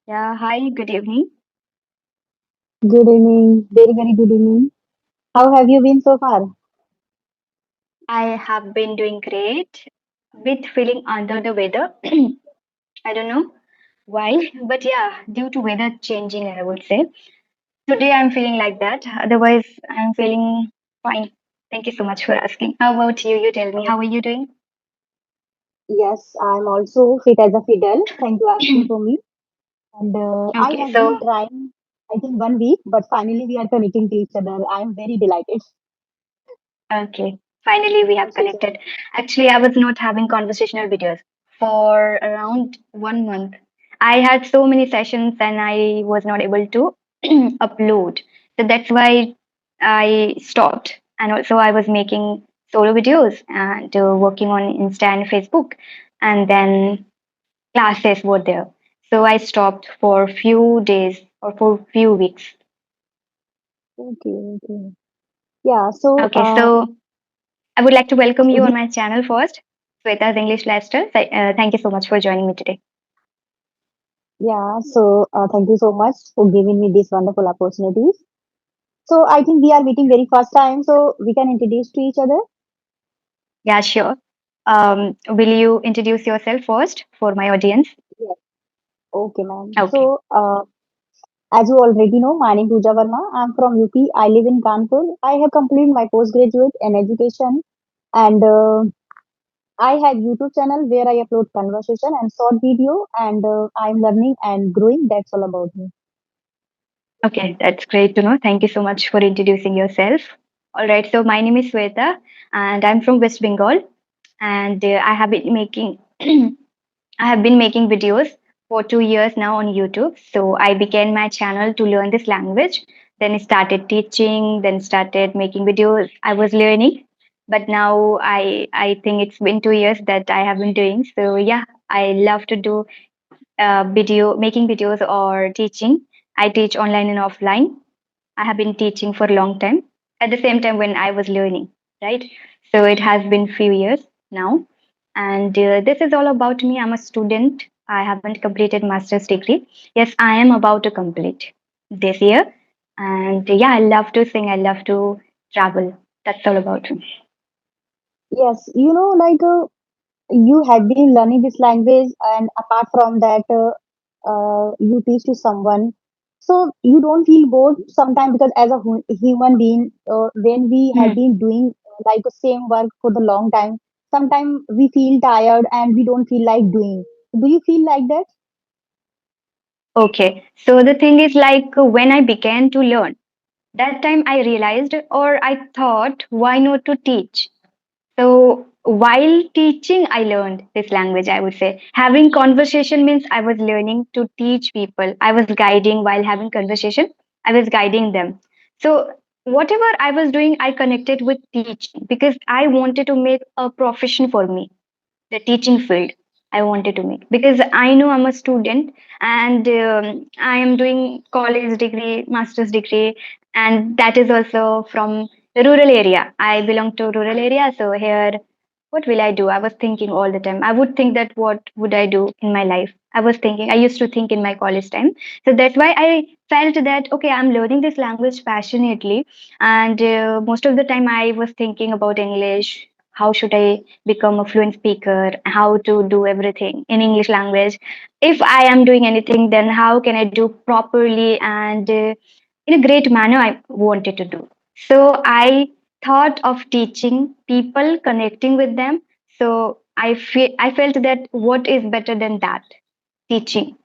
Yeah, hi, good evening. Good evening, very, very good evening. How have you been so far? I have been doing great with feeling under the weather. I don't know why, but yeah, due to weather changing, I would say. Today I'm feeling like that. Otherwise, I'm feeling fine. Thank you so much for asking. How about you? You tell me, how are you doing? Yes, I'm also fit as a fiddle. Thank you asking for me. And I Okay, have been so trying, I think, 1 week, but finally we are connecting to each other. I'm very delighted. okay, finally we have So, connected. Actually, I was not having conversational videos for around 1 month. I had so many sessions and I was not able to upload. So that's why I stopped. And also, I was making solo videos and working on Insta and Facebook. And then classes were there. So I stopped for few days or for few weeks. okay, okay. Yeah, so, Okay, so I would like to welcome you we, on my channel first, Swetas English Lifestyle. Thank you so much for joining me today. yeah, so thank you so much for giving me these wonderful opportunities. So I think we are meeting very first time, so we can introduce to each other. Yeah, sure. Will you introduce yourself first for my audience? Yes. Okay, ma'am. Okay. So, as you already know, my name is Pooja Verma. I'm from UP. I live in Kanpur. I have completed my postgraduate in education, and I have YouTube channel where I upload conversation and short video, and I'm learning and growing. That's all about me. Okay, that's great to know. Thank you so much for introducing yourself. All right, so my name is Sweta and I'm from West Bengal and I have been making I have been making videos for 2 years now on YouTube. So I began my channel to learn this language. Then I started teaching, then started making videos. I was learning, but now I think it's been 2 years that I have been doing. So yeah, I love to do video making videos or teaching. I teach online and offline. I have been teaching for a long time. At the same time when I was learning, right? So it has been few years now, and this is all about me. I'm a student. I haven't completed master's degree. Yes, I am about to complete this year, and yeah, I love to sing. I love to travel. That's all about me. Yes, you have been learning this language, and apart from that, you teach to someone. So you don't feel bored sometimes because as a human being, when we have Hmm. been doing like the same work for the long time, sometimes we feel tired and we don't feel like doing. Do you feel like that? Okay, so the thing is like when I began to learn, that time I realized or I thought, why not to teach? So while teaching, I learned this language, I would say. Having conversation means I was learning to teach people. I was guiding while having conversation. I was guiding them. So whatever I was doing, I connected with teaching because I wanted to make a profession for me, the teaching field. I wanted to make because I know I'm a student and I am doing college degree, master's degree, and that is also from the rural area. I belong to rural area, so here, what will I do? I was thinking all the time. I would think that what would I do in my life? I was thinking. I used to think in my college time, so that's why I felt that okay, I'm learning this language passionately, and most of the time I was thinking about English. How should I become a fluent speaker, how to do everything in English language. If I am doing anything, then how can I do properly and in a great manner I wanted to do. So I thought of teaching people, connecting with them. So I felt that what is better than that? Teaching.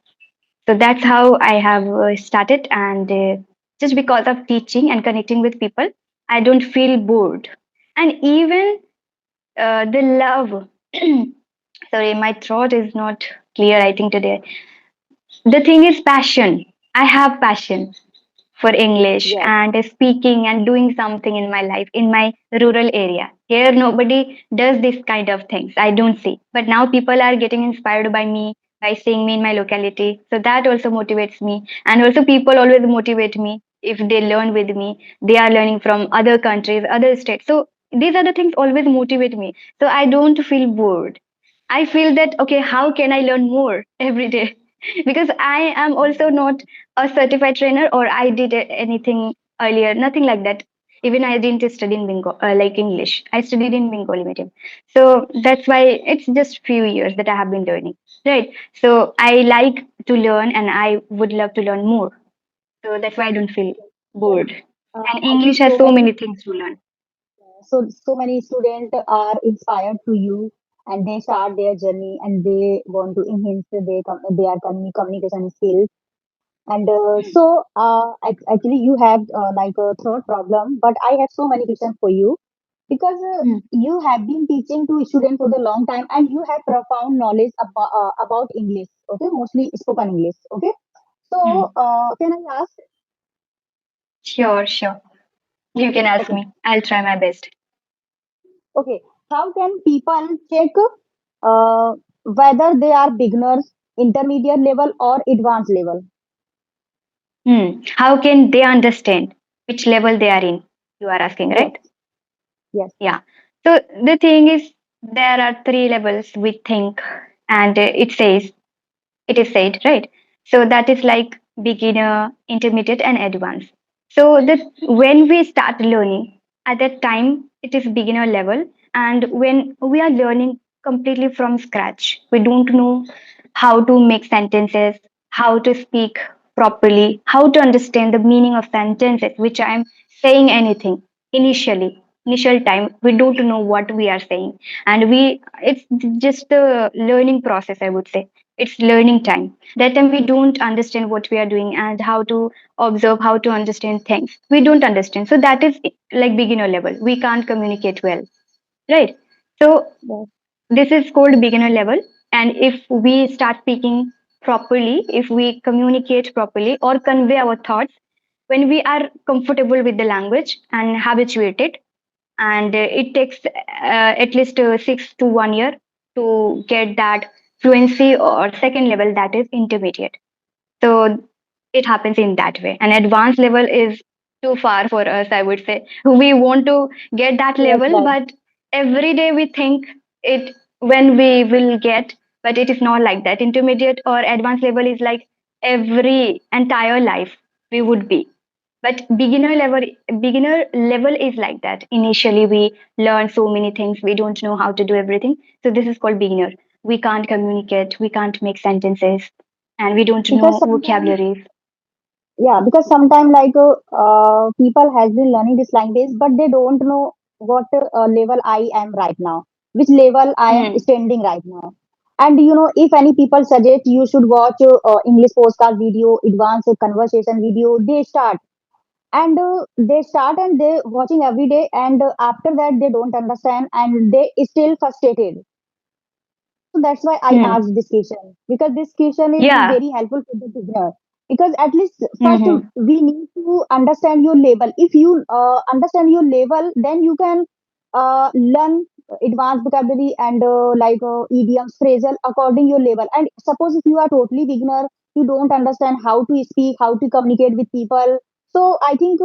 So that's how I have started. And just because of teaching and connecting with people, I don't feel bored. And even the love. Sorry, my throat is not clear, I think, today. The thing is passion. I have passion for English Yes. and speaking and doing something in my life in my rural area. Here, nobody does this kind of things. I don't see. But now people are getting inspired by me, by seeing me in my locality. So that also motivates me. And also, people always motivate me if they learn with me. They are learning from other countries, other states. So these are the things always motivate me. So I don't feel bored. I feel that, okay, how can I learn more every day? because I am also not a certified trainer or I did anything earlier, nothing like that. Even I didn't study in Bengal, like English. I studied in Bengali medium, so that's why it's just few years that I have been learning, right? So I like to learn, and I would love to learn more. So that's why I don't feel Because bored. And I English think has so many things to learn. so many students are inspired to you, and they start their journey and they want to enhance their communication skills. And actually, you have like a third problem, but I have so many questions for you because Hmm. you have been teaching to students for the long time and you have profound knowledge about English, okay, mostly spoken English, okay. So, Hmm. can I ask, Sure, sure. You can ask okay, me. I'll try my best. okay, how can people check whether they are beginners, intermediate level, or advanced level? How can they understand which level they are in? You are asking, Yes, right? yes, Yeah. So the thing is, there are three levels we think, and it is said, right? So that is like beginner, intermediate, and advanced. So that when we start learning, at that time it is beginner level, and when we are learning completely from scratch, we don't know how to make sentences, how to speak properly, how to understand the meaning of sentences, which I am saying anything initially. Initial time, we don't know what we are saying, and it's just the learning process, I would say. It's learning time. That time we don't understand what we are doing and how to observe, how to understand things. We don't understand. So that is like beginner level. We can't communicate well, right? So yes, this is called beginner level. And if we start speaking properly, if we communicate properly or convey our thoughts, when we are comfortable with the language and habituated, and it takes at least 6 to 1 year to get that fluency or second level, that is intermediate. So it happens in that way. And advanced level is too far for us, I would say. We want to get that yes, level, right. but every day we think it when we will get, but it is not like that. Intermediate or advanced level is like every entire life we would be. But beginner level is like that. Initially we learn so many things, we don't know how to do everything. So this is called beginner. We can't communicate, we can't make sentences, and we don't Because know sometimes vocabularies. yeah, because sometimes like people has been learning this language but they don't know what level I am right now, which level I am Hmm. standing right now. And you know, if any people suggest you should watch English postcard video, advanced conversation video, they start and they watching every day, and after that they don't understand and they still frustrated. So that's why I Hmm. asked this question, because this question is Yeah. very helpful for the beginner. Because at least first Hmm. we need to understand your level. If you understand your level, then you can learn advanced vocabulary and idioms, phrasal according your level. And suppose if you are totally beginner, you don't understand how to speak, how to communicate with people. So I think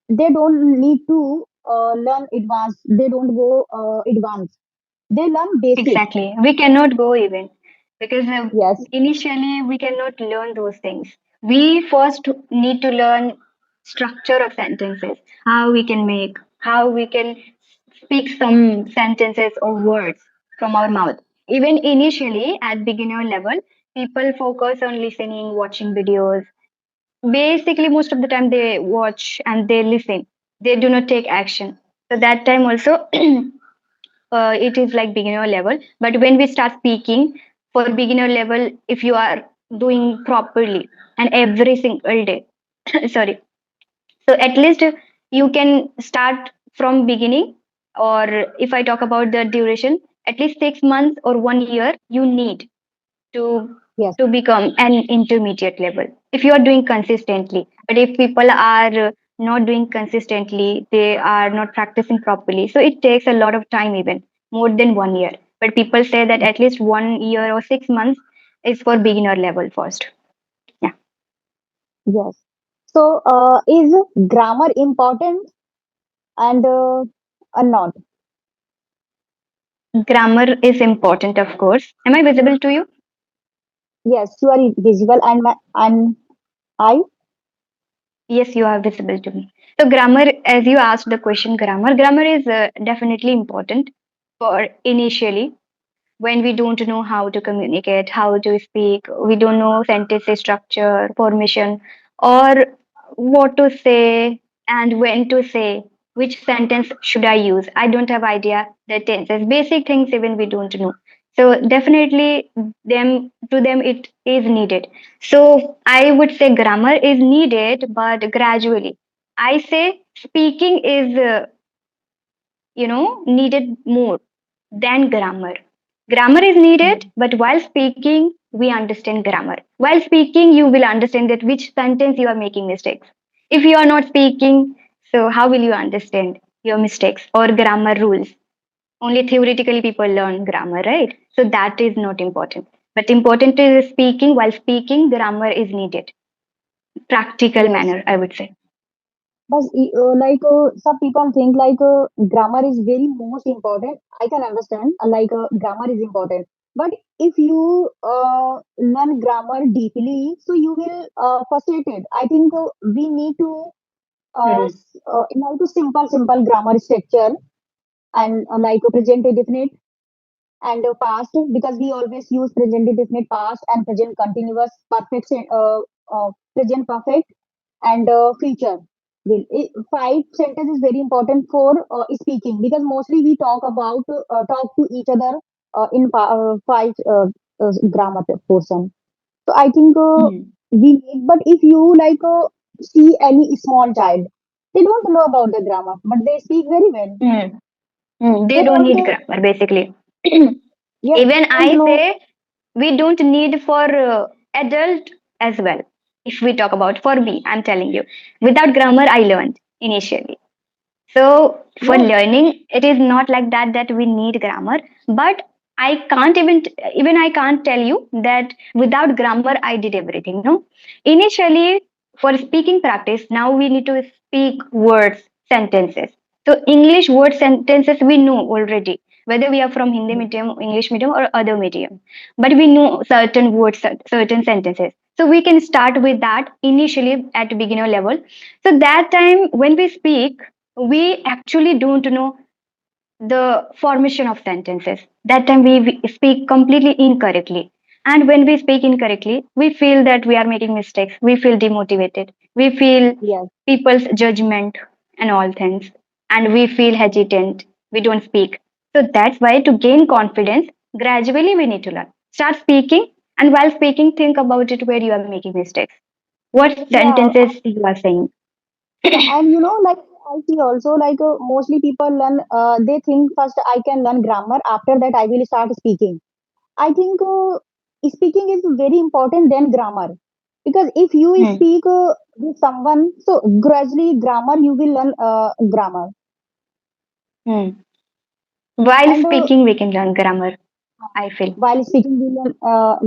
they don't need to learn advanced. They don't go advanced. They learn basic. Exactly. We cannot go even because Yes. initially we cannot learn those things. We first need to learn structure of sentences, how we can make, how we can speak some sentences or words from our mouth. Even initially at beginner level, people focus on listening, watching videos. Basically, most of the time they watch and they listen. They do not take action. So that time also it is like beginner level. But when we start speaking for beginner level, if you are doing properly and every single day, sorry, so at least you can start from beginning. Or if I talk about the duration, at least 6 months or 1 year you need to Yes, become an intermediate level if you are doing consistently. But if people are not doing consistently, they are not practicing properly, so it takes a lot of time, even more than 1 year. But people say that at least 1 year or 6 months is for beginner level first. Yeah. yes. So, is grammar important and or not? Grammar is important, of course. Am I visible to you? Yes, you are visible, and I. Yes, you are visible to me. So, grammar, as you asked the question, grammar is definitely important for initially when we don't know how to communicate, how to speak, we don't know sentence structure, formation, or what to say and when to say, which sentence should I use. I don't have idea the tenses, basic things even we don't know. So definitely them it is needed. So I would say grammar is needed, but gradually. I say speaking is needed more than grammar. Grammar is needed, but while speaking, we understand grammar. While speaking, you will understand that which sentence you are making mistakes. If you are not speaking, so how will you understand your mistakes or grammar rules? Only theoretically people learn grammar, right? So that is not important. But important is speaking. While speaking, grammar is needed. Practical Yes. manner, I would say. But some people think grammar is very most important. I can understand grammar is important. But if you learn grammar deeply, so you will frustrate it. I think we need to Hmm. simple grammar structure and present definite and past because we always use present definite past and present continuous present perfect and future will five sentence is very important for speaking because mostly we talk to each other five grammar portion. So I think Hmm. we need, but if you see any small child, they don't know about the grammar but they speak very well. Hmm. Hmm. They They don't don't need grammar, basically. yes, Even they don't I know. say we don't need for adult as well. If we talk about for me, I'm telling you, without grammar, I learned initially. So for Yes. learning, it is not like that we need grammar. But I can't even I can't tell you that without grammar I did everything. No, initially for speaking practice, now we need to speak words, sentences. So English word sentences we know already, whether we are from Hindi medium, English medium, or other medium. But we know certain words, certain sentences. So we can start with that initially at beginner level. So that time when we speak, we actually don't know the formation of sentences. That time we speak completely incorrectly. And when we speak incorrectly, we feel that we are making mistakes. We feel demotivated. We feel Yes. people's judgment and all things. And we feel hesitant. We don't speak. So that's why to gain confidence, gradually we need to learn. Start speaking, and while speaking, think about it where you are making mistakes. What Yeah. sentences you are saying. Yeah, and I see also mostly people learn. They think first I can learn grammar. After that, I will start speaking. I think speaking is very important than grammar because if you Hmm. speak with someone, so gradually grammar you will learn grammar. Hmm. While And speaking, we can learn grammar, I feel. while speaking, we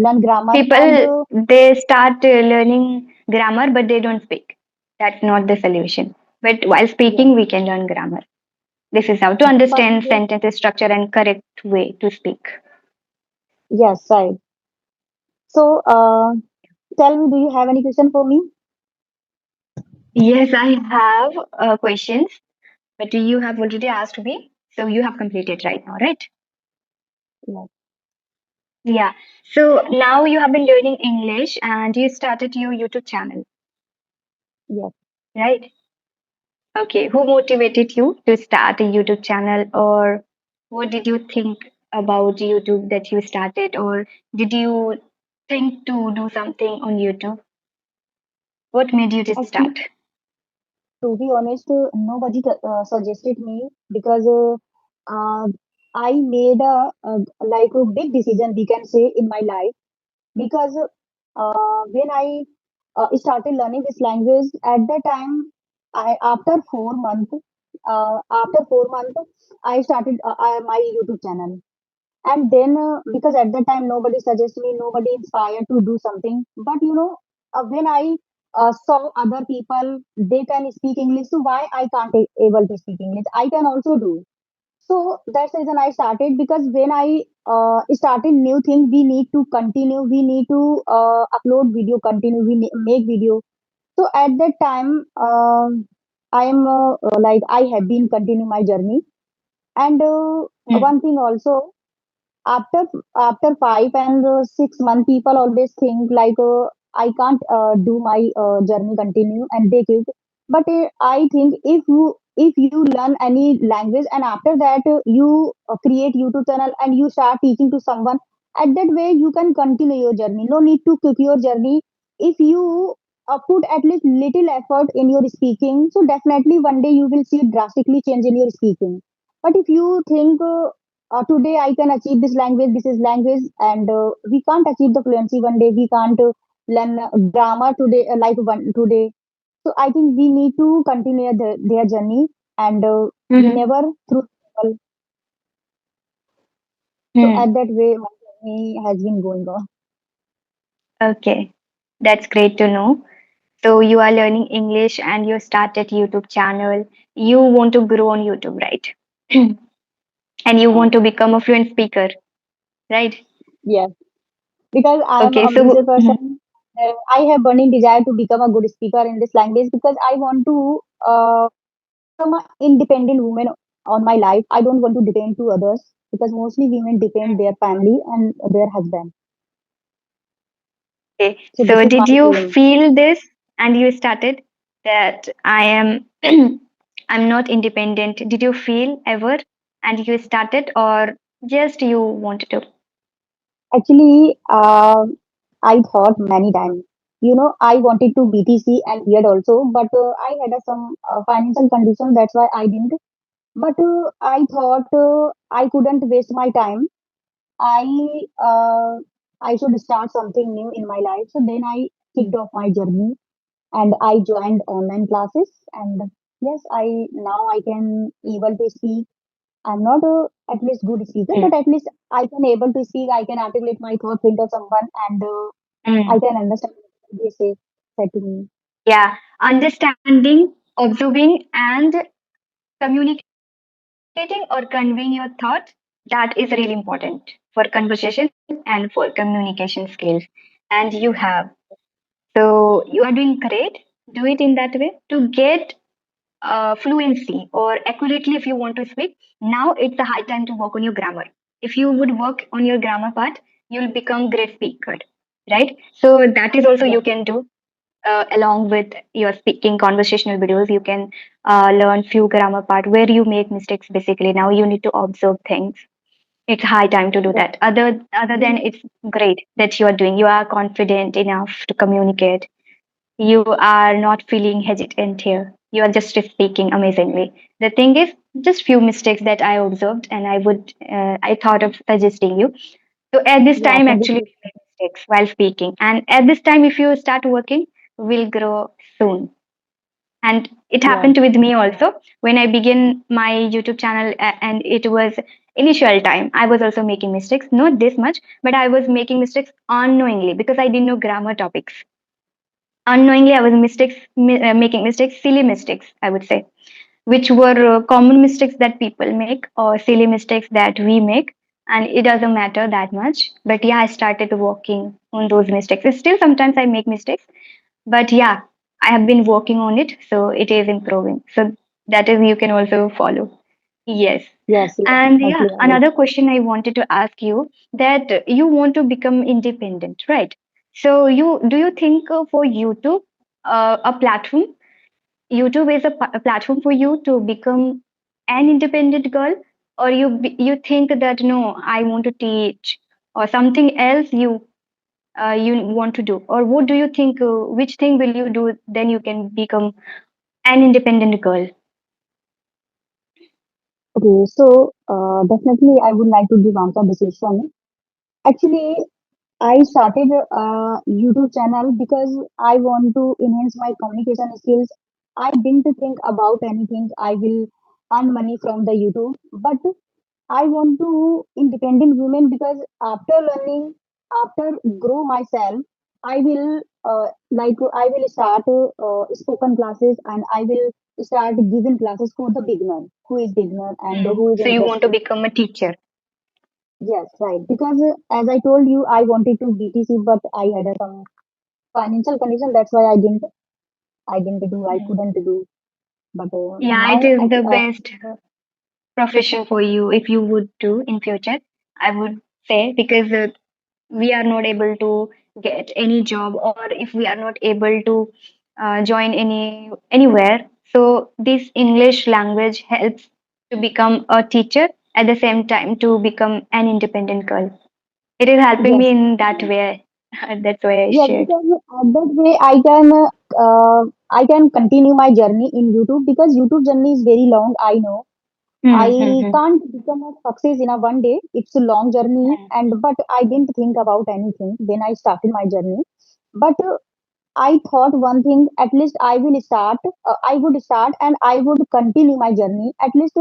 learn grammar. And People, they start learning grammar, but they don't speak. That's not the solution. But while yes, speaking, we can learn grammar. This is how to first, understand sentence structure and correct way to speak. yes, right. So, tell me, do you have any question for me? Yes, I have questions, but you have already asked me. So you have completed right now, right? Yes, Yeah. So now you have been learning English and you started your YouTube channel, yes. right? Okay, who motivated you to start a YouTube channel, or what did you think about YouTube that you started, or did you think to do something on YouTube? What made you to Actually, start? to be honest, nobody suggested me because uh, I made a big decision, we can say, in my life because when I started learning this language at the time, after 4 months, I started my YouTube channel. And then, because at that time nobody suggested me, nobody inspired to do something. But when I saw other people, they can speak English. So why I can't able to speak English? I can also do. So that's the reason I started, because when I started new thing, we need to continue. We need to upload video, continue. Make video. So at that time, I am like I have been continue my journey. And Mm. one thing also, after after 5 and 6 months, people always think like I can't do my journey continue, and they quit. But I think if you learn any language, and after that you create YouTube channel and you start teaching to someone, at that way you can continue your journey. No need to quit your journey. If you put at least little effort in your speaking, so definitely one day you will see drastically change in your speaking. But if you think today I can achieve this language, this is language, and we can't achieve the fluency one day. We can't learn grammar today, like one today. So I think we need to continue their journey, and Mm-hmm. never through struggle. So Hmm. at that way, my journey has been going on. Okay, that's great to know. So you are learning English and you started YouTube channel. You want to grow on YouTube, right? And you Yeah. want to become a fluent speaker, right? Yes, because I am Okay, a so ambitious person. I have burning desire to become a good speaker in this language, because I want to become an independent woman on my life. I don't want to depend to others, because mostly women depend their family and their husband. okay. So this So is my did you dream. feel this and you started that I am I'm not independent? Did you feel ever and you started or just you wanted to? Actually, I thought many times. I wanted to BTC and B.Ed also, but I had some financial condition. That's why I didn't. But I thought I couldn't waste my time. I uh, I should start something new in my life. So then I kicked off my journey, and I joined online classes. And yes, I now I can able to speak. I'm not a at least good speaker, Mm. but at least I can able to speak. I can articulate my thoughts into someone, and I Mm. can understand what they say said to me. Yeah, understanding, observing, and communicating or conveying your thought, that is really important for conversation and for communication skills. And you have. So you are doing great. Do it in that way to get fluency or accurately if you want to speak. Now it's a high time to work on your grammar. If you would work on your grammar part, you'll become great speaker, right? So that is also Yeah. you can do along with your speaking conversational videos. You can learn few grammar part where you make mistakes. Basically, now you need to observe things. It's high time to do Yeah. that. Other than it's great that you are doing. You are confident enough to communicate. You are not feeling hesitant here. You are just speaking amazingly. The thing is, just few mistakes that I observed, and I thought of suggesting you. So at this Yeah. time, Thank you actually, so we make mistakes while speaking, and at this time, if you start working, we'll grow soon. And it much. happened with me also when I began my YouTube channel, and it was initial time. I was also making mistakes, not this much, but I was making mistakes unknowingly because I didn't know grammar topics. Unknowingly, I was making mistakes, silly mistakes, I would say, which were common mistakes that people make or silly mistakes that we make. And it doesn't matter that much. But yeah, I started working on those mistakes. Still, sometimes I make mistakes, but yeah, I have been working on it. So it is improving. So that is, you can also follow. Yes. Yes, yes, And yeah, definitely. I will. another question I wanted to ask you that you want to become independent, right? So you do you think for YouTube, a platform, YouTube is a platform for you to become an independent girl, or you think that no, I want to teach, or something else you want to do, or what do you think? Which thing will you do? Then you can become an independent girl. Okay, so definitely I would like to give answer this question. Actually, I started a YouTube channel because I want to enhance my communication skills. I didn't think about anything. I will earn money from the YouTube, but I want to independent women, because after learning, after grow myself, I will I will start spoken classes, and I will start giving classes for the beginner, who is beginner and Hmm. who is So you want to interested. become a teacher. Yes, right. Because as I told you, I wanted to BTC, but I had some financial condition. That's why I didn't do. I Hmm. couldn't do. But Yeah, it now, is the best profession for you if you would do in future. I would say because we are not able to get any job, or if we are not able to join anywhere, so this English language helps to become a teacher, at the same time to become an independent girl. It is helping me yes, in that way. That's why I yes, shared. because at that way I can continue my journey in YouTube, because YouTube journey is very long. I know Hmm, hmm, I hmm, can't become a success in a one day. It's a long journey, and but I didn't think about anything when I started my journey. But I thought one thing, at least I will start. I would start and I would continue my journey. At least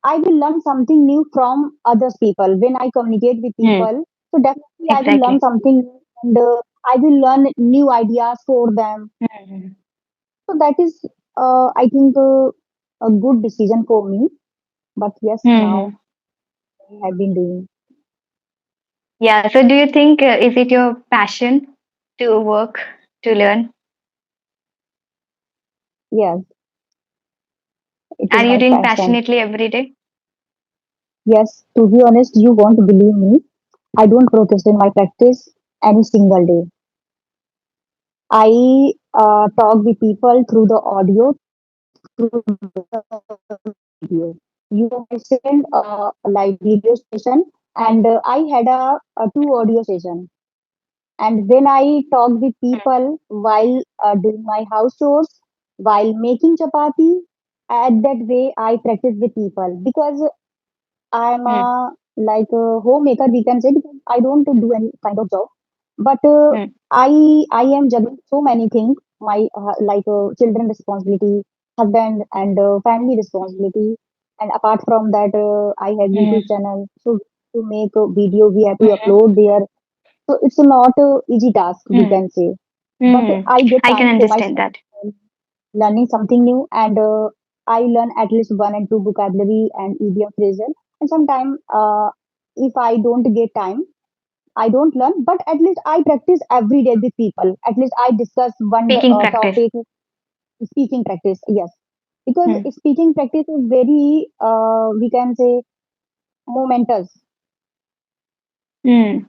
I will learn something new from others people when I communicate with hmm. people. So definitely I will learn Exactly. something new, and I will learn new ideas for them. Hmm, hmm. So that is, I think, a good decision for me. But yes, Hmm, hmm. now I have been doing. Yeah. So, do you think is it your passion to work to learn? Yes, it is Are you my doing passion. passionately every day? Yes, to be honest, you won't believe me. I don't procrastinate my practice any single day. I talk with people through the audio, through video. You mentioned like video session, and I had a two audio session. And when I talk with people while doing my house chores, while making chapati, at that way I practice with people, because I'm Hmm, a like a homemaker, we can say, because I don't do any kind of job. But hmm, I am juggling so many things. My children responsibility, husband and family responsibility, and apart from that, I have hmm, YouTube channel. So to make a video, we have to hmm, upload there. So it's not a easy task, we hmm, can say. But hmm. I get I can time for understand myself, that. learning something new, and I learn at least one and two vocabulary and idiom phrasal. And sometimes, if I don't get time, I don't learn, but at least I practice every day with people. At least I discuss one Speaking practice. topic, speaking practice. Yes, because Hmm, speaking practice is very, we can say, momentous. hmm.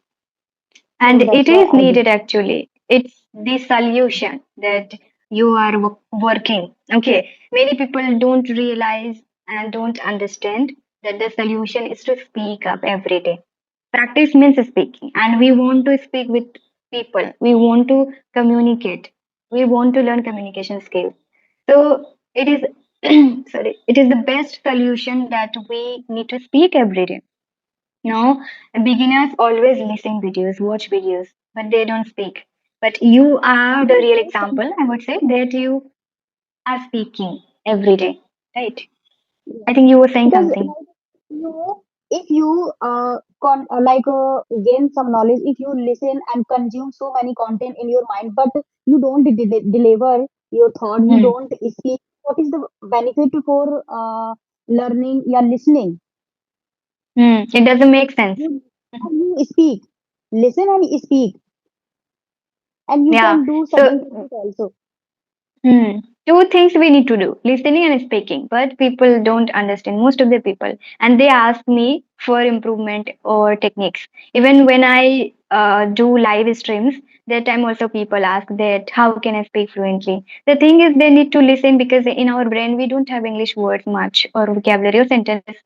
And So that's it why is I do. needed actually. It's the solution that you are working. Okay. Many people don't realize and don't understand that the solution is to speak up every day. Practice means speaking, and we want to speak with people. We want to communicate. We want to learn communication skills. So it is sorry, it is the best solution that we need to speak every day. Now, beginners always listen videos, watch videos, but they don't speak. But you are the real example, I would say, that you are speaking every day, right? I think you were saying Because something. if you gain some knowledge, if you listen and consume so many content in your mind, but you don't deliver your thought, you Hmm. don't speak, what is the benefit for learning? Yeah, listening. Hmm. It doesn't make sense. You speak, listen and speak, and you Yeah. can do certain So things also. hmm. Two things we need to do, listening and speaking. But people don't understand, most of the people. And they ask me for improvement or techniques. Even when I do live streams, that time also people ask that how can I speak fluently? The thing is, they need to listen because in our brain, we don't have English words much or vocabulary or sentences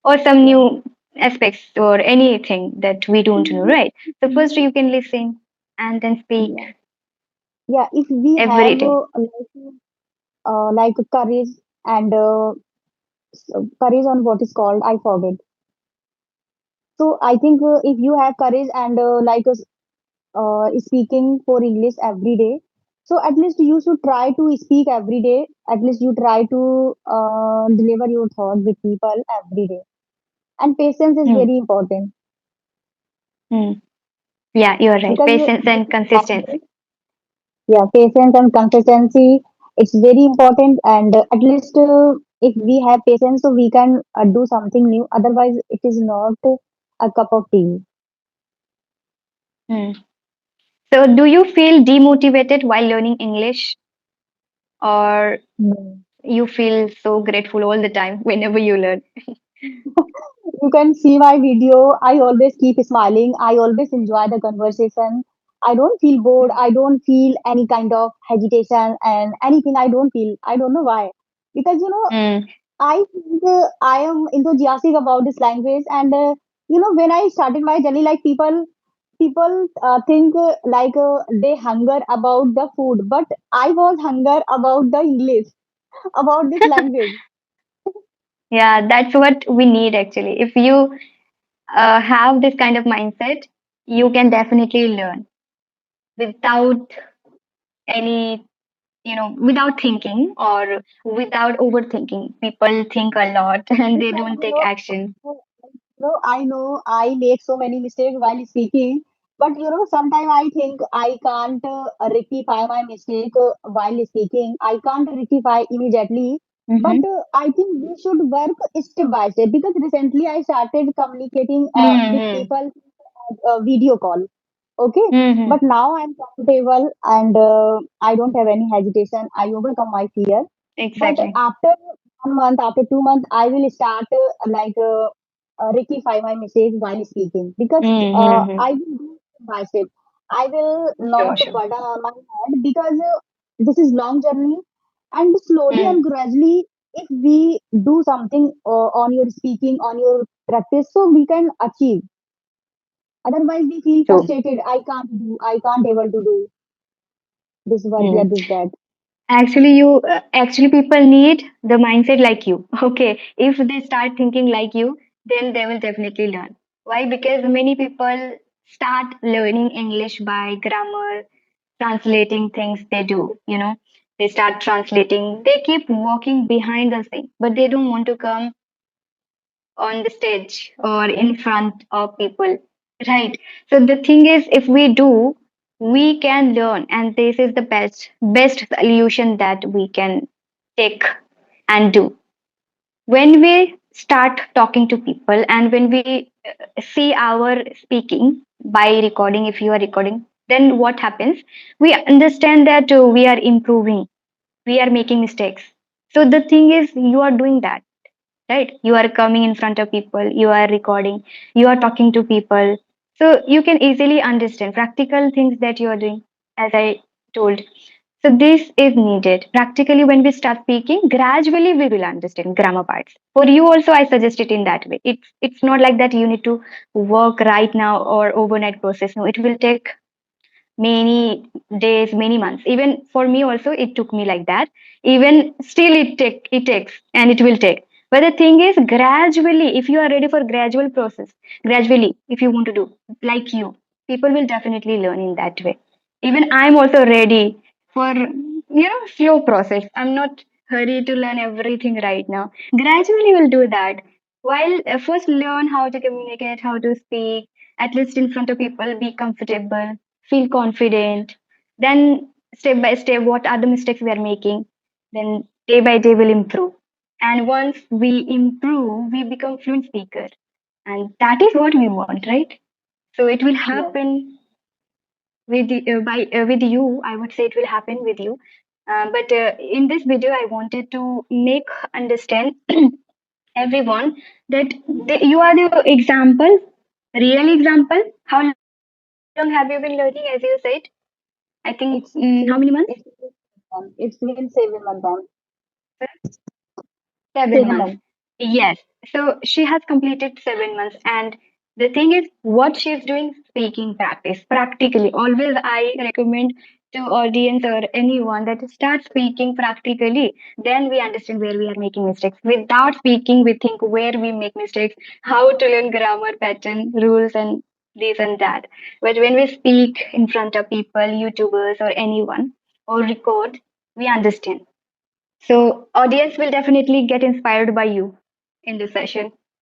or some Yeah. new aspects or anything that we If don't know, we, right? So, first you can listen and then speak yeah, yeah. If we every have day. courage and courage on what is called, I forget. So I think if you have courage and speaking for English every day, so at least you should try to speak every day. At least you try to deliver your thought with people every day. And patience is Hmm. very important, Hmm. Yeah, you're right. because Patience and consistency. Yeah, patience and consistency, it's very important. And at least if we have patience, so we can do something new. Otherwise, it is not a cup of tea. Hmm. So, do you feel demotivated while learning English, or Hmm. you feel so grateful all the time whenever you learn? You can see my video. I always keep smiling. I always enjoy the conversation. I don't feel bored. I don't feel any kind of hesitation and anything. I don't feel. I don't know why. Because Mm, I think I am enthusiastic about this language, and when I started my journey, like people think they hunger about the food, but I was hunger about the English, about this language. yeah, that's what we need actually. If you have this kind of mindset, you can definitely learn without any, without thinking or without overthinking. People think a lot and they Because don't take action. I know I make so many mistakes while speaking, but sometimes I think I can't rectify my mistake while speaking. I can't rectify immediately, but Mm-hmm. I think we should work step by step because recently I started communicating with Mm-hmm. people video call. Okay, Mm-hmm. but now I'm comfortable and I don't have any hesitation. I overcome my fear. But Exactly. after 1 month, after 2 months, I will start rectify my mistake while speaking because Mm-hmm. I will do step by step. I will Sure, not sure. burden on my head because this is long journey, and slowly Mm, and gradually, if we do something on your speaking, on your practice, so we can achieve. Otherwise, we feel true. frustrated. I can't do. I can't able to do this work. Yeah, Mm. this that. Actually, people need the mindset like you. Okay, if they start thinking like you, then they will definitely learn. Why? Because many people start learning English by grammar, translating things they do. They start translating. They keep walking behind the scene, but they don't want to come on the stage or in front of people, right? So the thing is, if we do, we can learn, and this is the best solution that we can take and do. When we start talking to people and when we see our speaking by recording, if you are recording, then what happens? We understand that we are improving, we are making mistakes. So the thing is, you are doing that, right? You are coming in front of people, you are recording, you are talking to people, so you can easily understand practical things that you are doing, as I told. So this is needed practically. When we start speaking, gradually we will understand grammar parts. For you also, I suggest it in that way. It's not like that you need to work right now or overnight process. No, it will take many days, many months. Even for me also, it took me like that. Even still, it takes and it will take. But the thing is, gradually, if you are ready for gradual process, gradually, if you want to do like you, people will definitely learn in that way. Even I'm also ready for slow process. I'm not hurry to learn everything right now. Gradually, we'll do that. While first learn how to communicate, how to speak, at least in front of people, be comfortable, feel confident. Then step by step, what are the mistakes we are making? Then day by day we'll improve. And once we improve, we become fluent speaker. And that is what we want, right? So it will Yeah. happen with you. I would say it will happen with you. But in this video, I wanted to make understand everyone that you are the example, real example. How long have you been learning? As you said, I think how It's many months? it's been 7 months. 7 months. 7 months. Yes. So she has completed 7 months. And the thing is, what she's doing, speaking practice, practically. Always I recommend to audience or anyone that start speaking practically. Then we understand where we are making mistakes. Without speaking, we think where we make mistakes, how to learn grammar pattern, rules, and this and that. But when we speak in front of people, YouTubers or anyone, or record, we understand. So audience will definitely get inspired by you in this session.